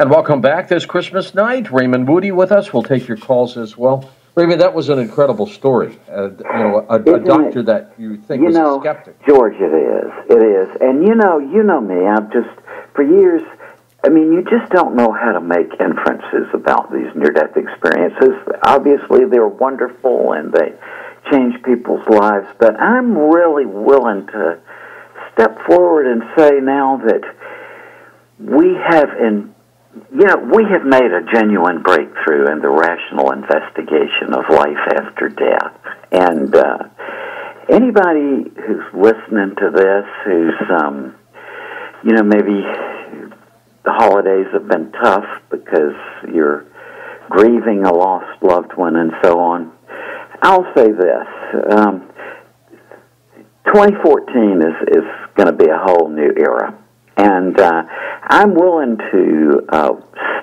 And welcome back this Christmas night. Raymond Moody with us. We'll take your calls as well. Raymond, that was an incredible story. A doctor that you think was a skeptic. George, it is. It is. And you know me. I've just, for years, I mean, you just don't know how to make inferences about these near-death experiences. Obviously, they're wonderful and they change people's lives, but I'm really willing to step forward and say now that we have made a genuine breakthrough in the rational investigation of life after death. And anybody who's listening to this, who's, maybe the holidays have been tough because you're grieving a lost loved one and so on, I'll say this. 2014 is going to be a whole new era. And I'm willing to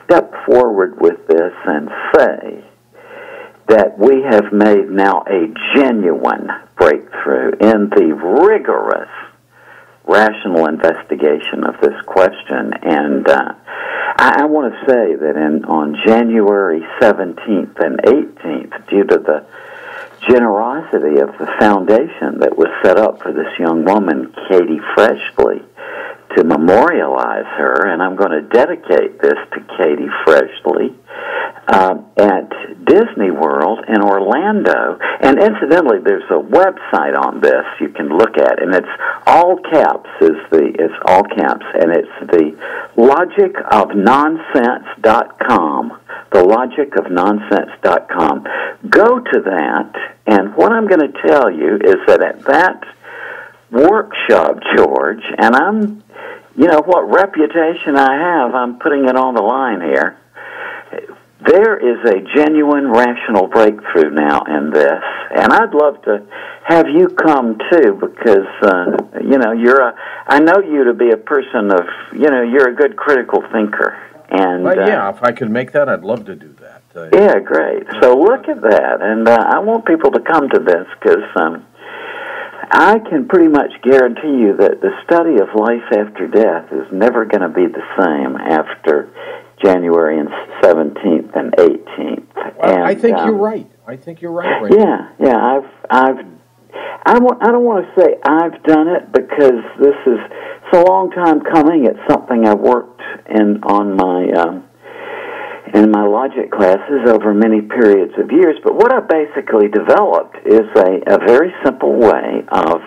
step forward with this and say that we have made now a genuine breakthrough in the rigorous rational investigation of this question. And I want to say that on January 17th and 18th, due to the generosity of the foundation that was set up for this young woman, Katie Freshley, to memorialize her, and I'm going to dedicate this to Katie Freshley, at Disney World in Orlando. And incidentally, there's a website on this you can look at, and it's all caps. It's all caps, and it's the logicofnonsense.com. The logicofnonsense.com. Go to that, and what I'm going to tell you is that at that workshop, George, and what reputation I have, I'm putting it on the line here. There is a genuine rational breakthrough now in this, and I'd love to have you come too, because I know you to be a person of, you're a good critical thinker. And if I could make that, I'd love to do that. Yeah, great. So look at that, and I want people to come to this because I can pretty much guarantee you that the study of life after death is never going to be the same after January 17th and 18th. Well, I think you're right. I think you're right, Ray. Yeah. I don't want to say I've done it because it's a long time coming. It's something I've worked in my logic classes over many periods of years. But what I basically developed is a very simple way of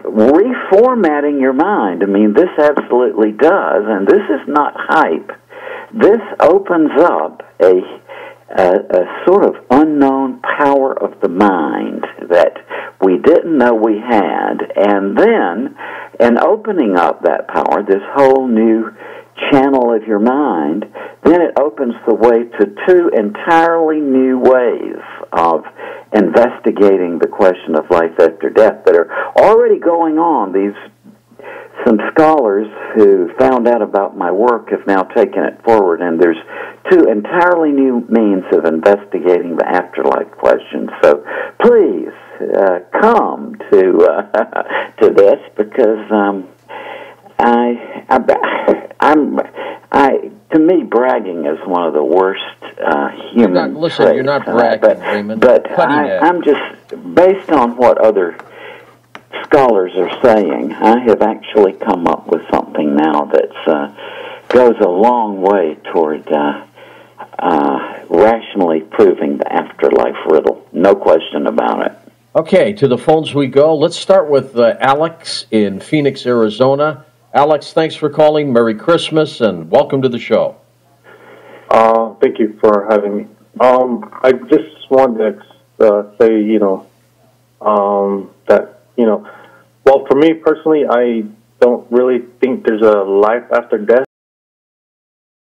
reformatting your mind. I mean, this absolutely does, and this is not hype. This opens up a sort of unknown power of the mind that we didn't know we had, and then, in opening up that power, this whole new channel of your mind, then it opens the way to two entirely new ways of investigating the question of life after death that are already going on. Some scholars who found out about my work have now taken it forward, and there's two entirely new means of investigating the afterlife question. So please come to this, because to me, bragging is one of the worst human traits. Listen, you're not bragging, Raymond. But I'm just, based on what other scholars are saying, I have actually come up with something now that goes a long way toward rationally proving the afterlife riddle. No question about it. Okay, to the phones we go. Let's start with Alex in Phoenix, Arizona. Alex, thanks for calling. Merry Christmas, and welcome to the show. Thank you for having me. I just wanted to say, that, well, for me personally, I don't really think there's a life after death.